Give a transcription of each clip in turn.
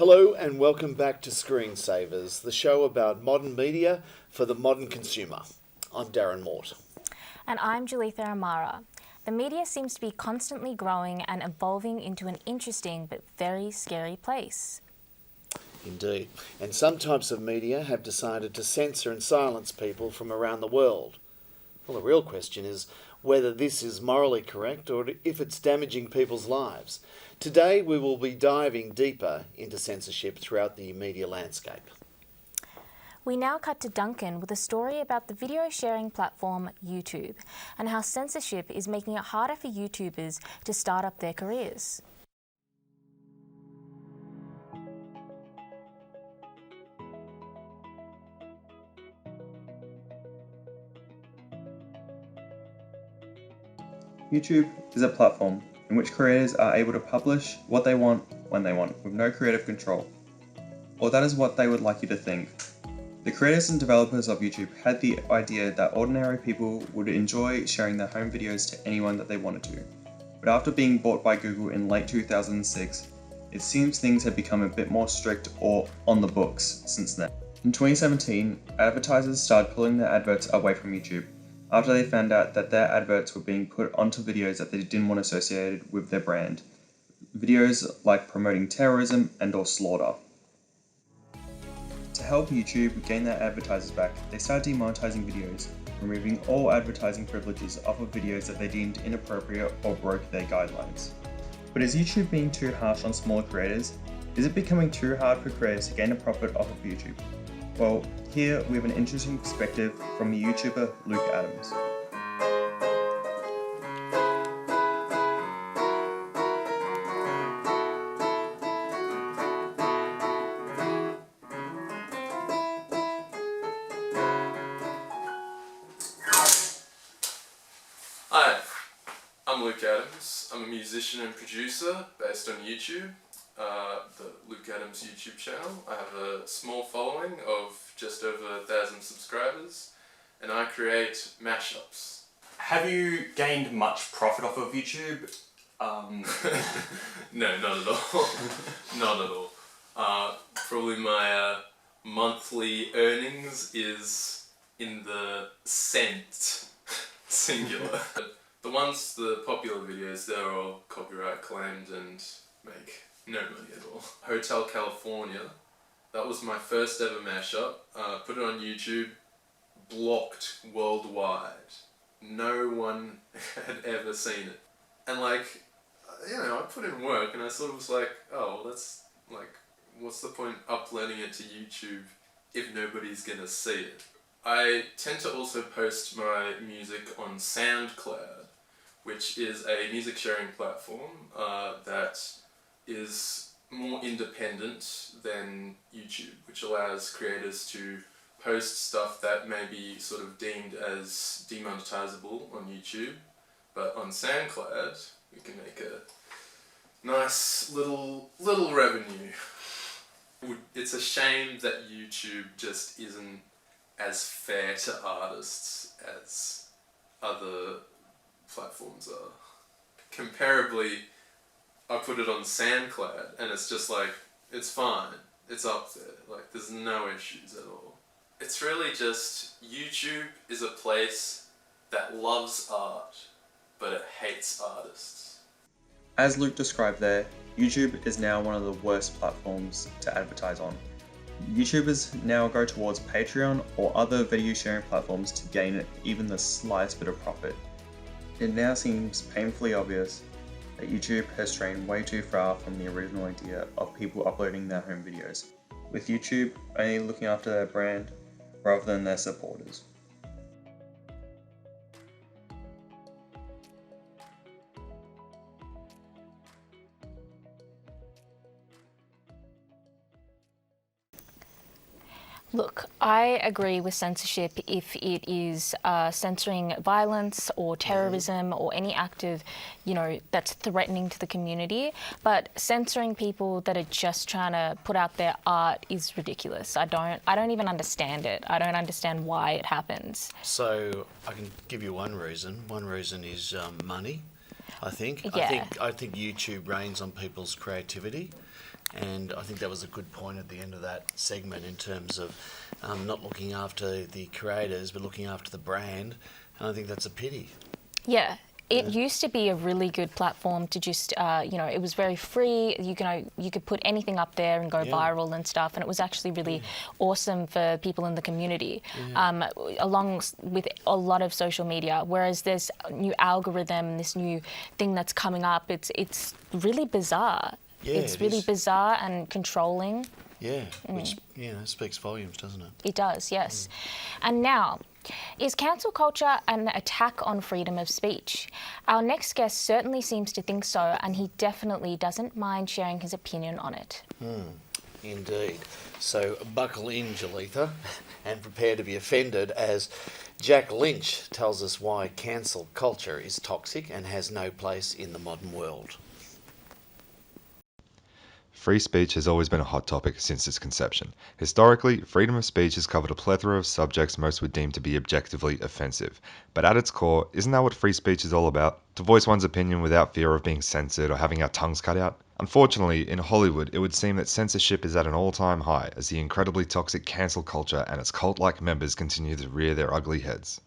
Hello and welcome back to Screensavers, the show about modern media for the modern consumer. I'm Darren Mort. And I'm Julitha Amara. The media seems to be constantly growing and evolving into an interesting but very scary place. Indeed. And some types of media have decided to censor and silence people from around the world. Well, the real question is whether this is morally correct or if it's damaging people's lives. Today we will be diving deeper into censorship throughout the media landscape. We now cut to Duncan with a story about the video sharing platform YouTube and how censorship is making it harder for YouTubers to start up their careers. YouTube is a platform in which creators are able to publish what they want when they want, with no creative control. Or that is what they would like you to think. The creators and developers of YouTube had the idea that ordinary people would enjoy sharing their home videos to anyone that they wanted to. But after being bought by Google in late 2006, it seems things had become a bit more strict or on the books since then. In 2017, advertisers started pulling their adverts away from YouTube after they found out that their adverts were being put onto videos that they didn't want associated with their brand. Videos like promoting terrorism and or slaughter. To help YouTube gain their advertisers back, they started demonetizing videos, removing all advertising privileges off of videos that they deemed inappropriate or broke their guidelines. But is YouTube being too harsh on smaller creators? Is it becoming too hard for creators to gain a profit off of YouTube? Well, here we have an interesting perspective from the YouTuber Luke Adams. Hi, I'm Luke Adams. I'm a musician and producer based on YouTube, the Luke Adams YouTube channel. I have a small following of just over 1,000 subscribers, and I create mashups. Have you gained much profit off of YouTube? No, not at all. Not at all. Probably my monthly earnings is in the cent, singular. The popular videos, they're all copyright claimed and make no money at all. Hotel California, that was my first ever mashup. Put it on YouTube, blocked worldwide. No one had ever seen it. And I put in work and I sort of was like, oh, well, that's what's the point uploading it to YouTube if nobody's gonna see it? I tend to also post my music on SoundCloud, which is a music sharing platform that is more independent than YouTube, which allows creators to post stuff that may be sort of deemed as demonetizable on YouTube, but on SoundCloud we can make a nice little revenue. It's a shame that YouTube just isn't as fair to artists as other platforms are. Comparably, I put it on SoundCloud and it's just like, it's fine, it's up there, there's no issues at all. It's really just, YouTube is a place that loves art, but it hates artists. As Luke described there, YouTube is now one of the worst platforms to advertise on. YouTubers now go towards Patreon or other video sharing platforms to gain even the slightest bit of profit. It now seems painfully obvious that YouTube has strayed way too far from the original idea of people uploading their home videos, with YouTube only looking after their brand rather than their supporters. Look, I agree with censorship if it is censoring violence or terrorism or any act of, that's threatening to the community. But censoring people that are just trying to put out their art is ridiculous. I don't even understand it. I don't understand why it happens. So I can give you one reason. One reason is money, I think. Yeah. I think YouTube reigns on people's creativity. And I think that was a good point at the end of that segment in terms of not looking after the creators but looking after the brand. And I think that's a pity. Yeah. It used to be a really good platform to just, it was very free. You could put anything up there and go viral and stuff, and it was actually really awesome for people in the community, along with a lot of social media. Whereas there's a new algorithm, this new thing that's coming up. It's really bizarre. Yeah, it's it really is. bizarre and controlling. Yeah, which speaks volumes, doesn't it? It does, yes. And now, is cancel culture an attack on freedom of speech? Our next guest certainly seems to think so, and he definitely doesn't mind sharing his opinion on it. Indeed. So buckle in, Jalitha, and prepare to be offended as Jack Lynch tells us why cancel culture is toxic and has no place in the modern world. Free speech has always been a hot topic since its conception. Historically, freedom of speech has covered a plethora of subjects most would deem to be objectively offensive. But at its core, isn't that what free speech is all about? To voice one's opinion without fear of being censored or having our tongues cut out? Unfortunately, in Hollywood, it would seem that censorship is at an all-time high as the incredibly toxic cancel culture and its cult-like members continue to rear their ugly heads.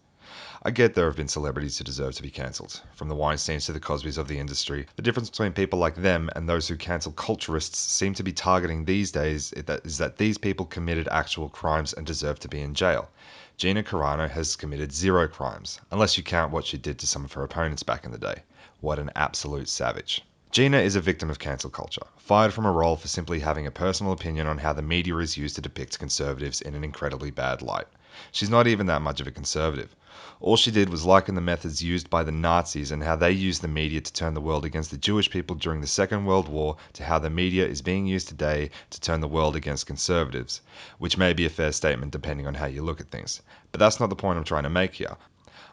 I get there have been celebrities who deserve to be cancelled. From the Weinsteins to the Cosbys of the industry, the difference between people like them and those who cancel culturists seem to be targeting these days is that these people committed actual crimes and deserve to be in jail. Gina Carano has committed 0 crimes, unless you count what she did to some of her opponents back in the day. What an absolute savage. Gina is a victim of cancel culture, fired from a role for simply having a personal opinion on how the media is used to depict conservatives in an incredibly bad light. She's not even that much of a conservative. All she did was liken the methods used by the Nazis and how they used the media to turn the world against the Jewish people during the Second World War to how the media is being used today to turn the world against conservatives, which may be a fair statement depending on how you look at things. But that's not the point I'm trying to make here.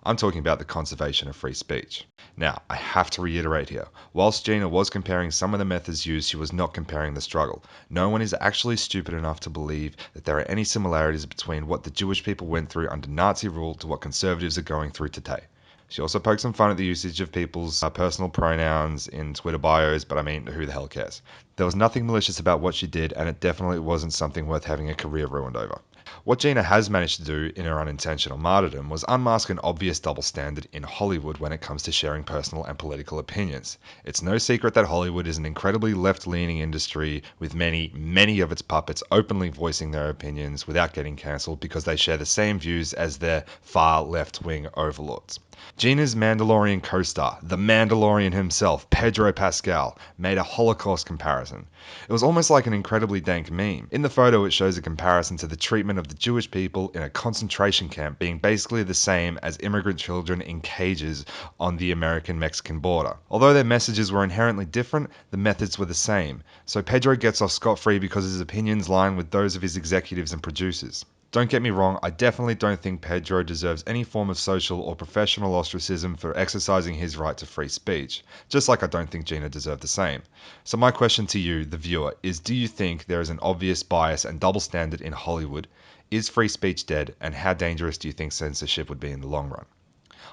I'm talking about the conservation of free speech. Now, I have to reiterate here, whilst Gina was comparing some of the methods used, she was not comparing the struggle. No one is actually stupid enough to believe that there are any similarities between what the Jewish people went through under Nazi rule to what conservatives are going through today. She also poked some fun at the usage of people's personal pronouns in Twitter bios, but I mean, who the hell cares? There was nothing malicious about what she did, and it definitely wasn't something worth having a career ruined over. What Gina has managed to do in her unintentional martyrdom was unmask an obvious double standard in Hollywood when it comes to sharing personal and political opinions. It's no secret that Hollywood is an incredibly left-leaning industry with many of its puppets openly voicing their opinions without getting cancelled because they share the same views as their far left-wing overlords. Gina's Mandalorian co-star, the Mandalorian himself, Pedro Pascal, made a Holocaust comparison. It was almost like an incredibly dank meme. In the photo, it shows a comparison to the treatment of the Jewish people in a concentration camp being basically the same as immigrant children in cages on the American-Mexican border. Although their messages were inherently different, the methods were the same. So Pedro gets off scot-free because his opinions line with those of his executives and producers. Don't get me wrong, I definitely don't think Pedro deserves any form of social or professional ostracism for exercising his right to free speech, just like I don't think Gina deserved the same. So my question to you, the viewer, is do you think there is an obvious bias and double standard in Hollywood? Is free speech dead, and how dangerous do you think censorship would be in the long run?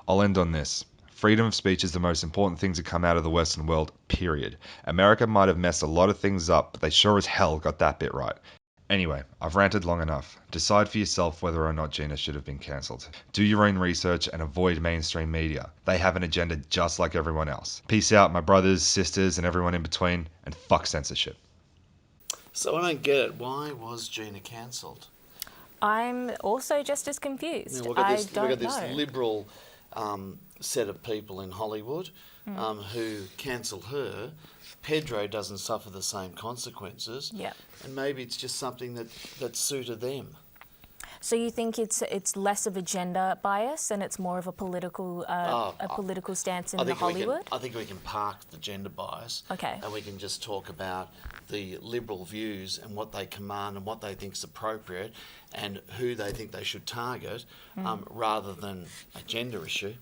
I'll end on this. Freedom of speech is the most important thing to come out of the Western world, period. America might have messed a lot of things up, but they sure as hell got that bit right. Anyway, I've ranted long enough. Decide for yourself whether or not Gina should have been cancelled. Do your own research and avoid mainstream media. They have an agenda just like everyone else. Peace out, my brothers, sisters, and everyone in between, and fuck censorship. So I don't get it. Why was Gina cancelled? I'm also just as confused. We've I got don't this know. liberal set of people in Hollywood who cancel her. Pedro doesn't suffer the same consequences. Yeah. And maybe it's just something that suited them. So you think it's less of a gender bias and it's more of a political political stance in Hollywood? I think we can park the gender bias. Okay. And we can just talk about the liberal views and what they command and what they think is appropriate and who they think they should target rather than a gender issue.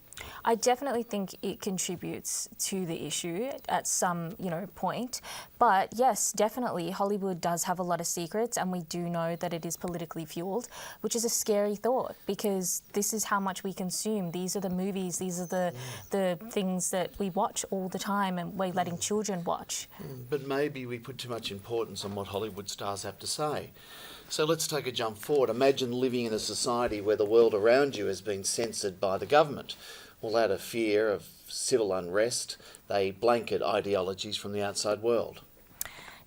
I definitely think it contributes to the issue at some, point. But yes, definitely, Hollywood does have a lot of secrets, and we do know that it is politically fueled, which is a scary thought because this is how much we consume. These are the movies, these are the things that we watch all the time, and we're letting children watch. But maybe we put too much importance on what Hollywood stars have to say. So let's take a jump forward. Imagine living in a society where the world around you has been censored by the government. Well, out of fear of civil unrest, they blanket ideologies from the outside world.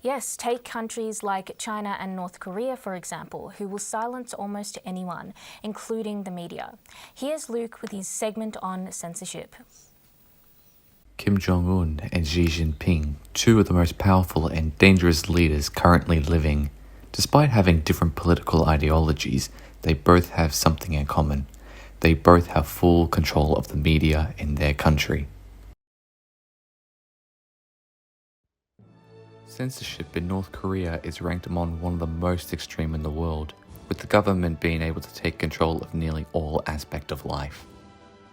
Yes, take countries like China and North Korea, for example, who will silence almost anyone, including the media. Here's Luke with his segment on censorship. Kim Jong-un and Xi Jinping, two of the most powerful and dangerous leaders currently living. Despite having different political ideologies, they both have something in common. They both have full control of the media in their country. Censorship in North Korea is ranked among one of the most extreme in the world, with the government being able to take control of nearly all aspects of life.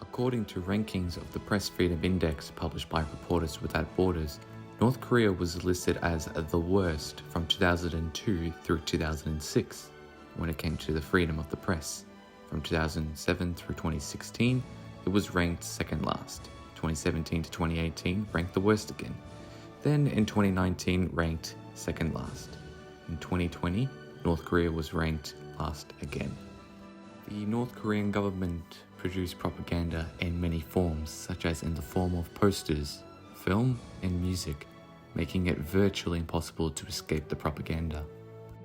According to rankings of the Press Freedom Index published by Reporters Without Borders, North Korea was listed as the worst from 2002 through 2006 when it came to the freedom of the press. From 2007 through 2016, it was ranked second last. 2017 to 2018 ranked the worst again. Then in 2019 ranked second last. In 2020, North Korea was ranked last again. The North Korean government produced propaganda in many forms, such as in the form of posters, film, and music, making it virtually impossible to escape the propaganda.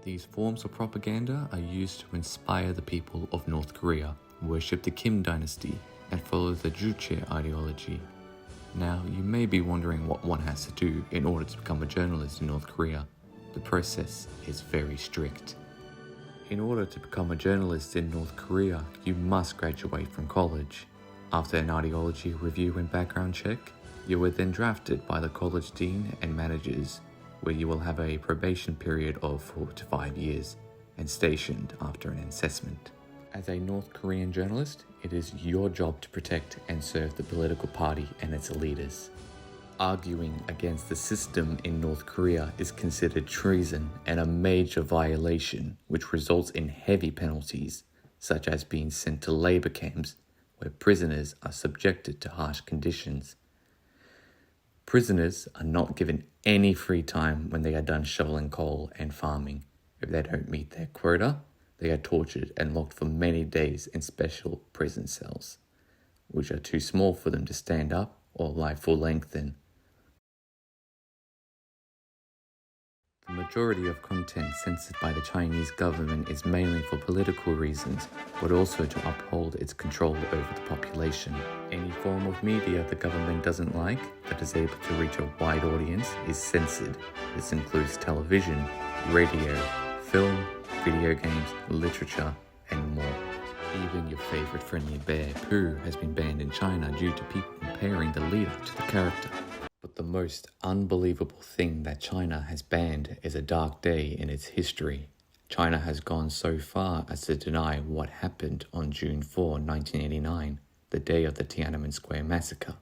These forms of propaganda are used to inspire the people of North Korea, worship the Kim dynasty, and follow the Juche ideology. Now, you may be wondering what one has to do in order to become a journalist in North Korea. The process is very strict. In order to become a journalist in North Korea, you must graduate from college. After an ideology review and background check, you are then drafted by the college dean and managers, where you will have a probation period of 4 to 5 years and stationed after an assessment. As a North Korean journalist, it is your job to protect and serve the political party and its leaders. Arguing against the system in North Korea is considered treason and a major violation, which results in heavy penalties, such as being sent to labor camps where prisoners are subjected to harsh conditions. Prisoners are not given any free time when they are done shoveling coal and farming. If they don't meet their quota, they are tortured and locked for many days in special prison cells, which are too small for them to stand up or lie full length in. The majority of content censored by the Chinese government is mainly for political reasons, but also to uphold its control over the population. Any form of media the government doesn't like, that is able to reach a wide audience, is censored. This includes television, radio, film, video games, literature, and more. Even your favorite friendly bear, Pooh, has been banned in China due to people comparing the leader to the character. But the most unbelievable thing that China has banned is a dark day in its history. China has gone so far as to deny what happened on June 4, 1989, the day of the Tiananmen Square massacre.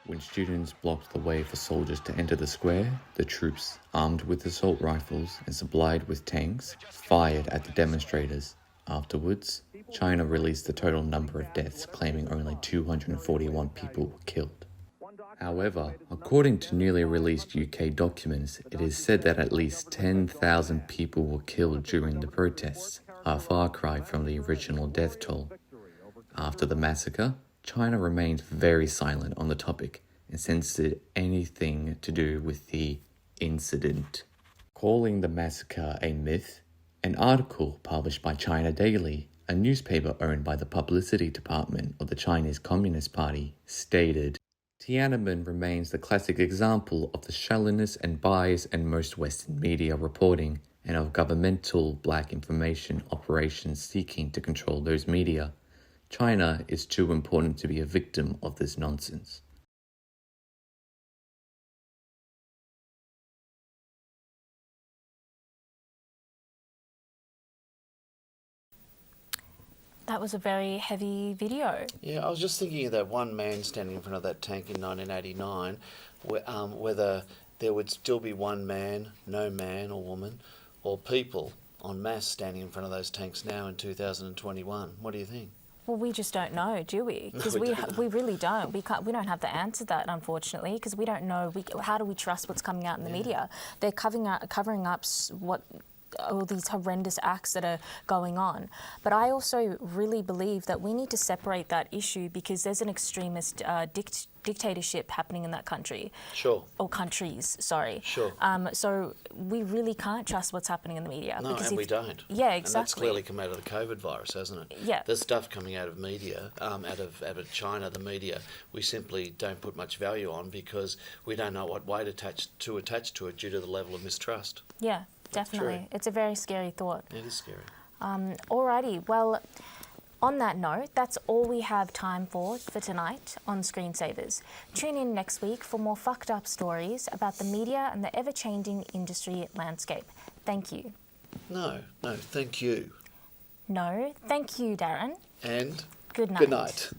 When students blocked the way for soldiers to enter the square, the troops, armed with assault rifles and supplied with tanks, fired at the demonstrators. Afterwards, China released the total number of deaths, claiming only 241 people were killed. However, according to newly released UK documents, it is said that at least 10,000 people were killed during the protests, a far cry from the original death toll. After the massacre, China remained very silent on the topic and censored anything to do with the incident. Calling the massacre a myth, an article published by China Daily, a newspaper owned by the publicity department of the Chinese Communist Party, stated, Tiananmen remains the classic example of the shallowness and bias in most Western media reporting and of governmental black information operations seeking to control those media. China is too important to be a victim of this nonsense. That was a very heavy video. Yeah, I was just thinking of that one man standing in front of that tank in 1989, whether there would still be one man, no man or woman, or people en masse standing in front of those tanks now in 2021. What do you think? Well, we just don't know, do we? Because No, we we don't. we really don't. We don't have the answer to that, unfortunately, because we don't know. How do we trust what's coming out in the media? They're covering up all these horrendous acts that are going on. But I also really believe that we need to separate that issue because there's an extremist dictatorship happening in that country. Sure. Or countries, sorry. Sure. So we really can't trust what's happening in the media. No, and we don't. Yeah, And that's exactly. clearly come out of the COVID virus, hasn't it? Yeah. There's stuff coming out of media, out of China, the media, we simply don't put much value on because we don't know what weight attach to it due to the level of mistrust. Yeah, definitely. true. It's a very scary thought. It is scary. Alrighty, well, on that note, that's all we have time for tonight on Screensavers. Tune in next week for more fucked up stories about the media and the ever-changing industry landscape. Thank you. No, thank you. No, thank you, Darren. And Good night. good night.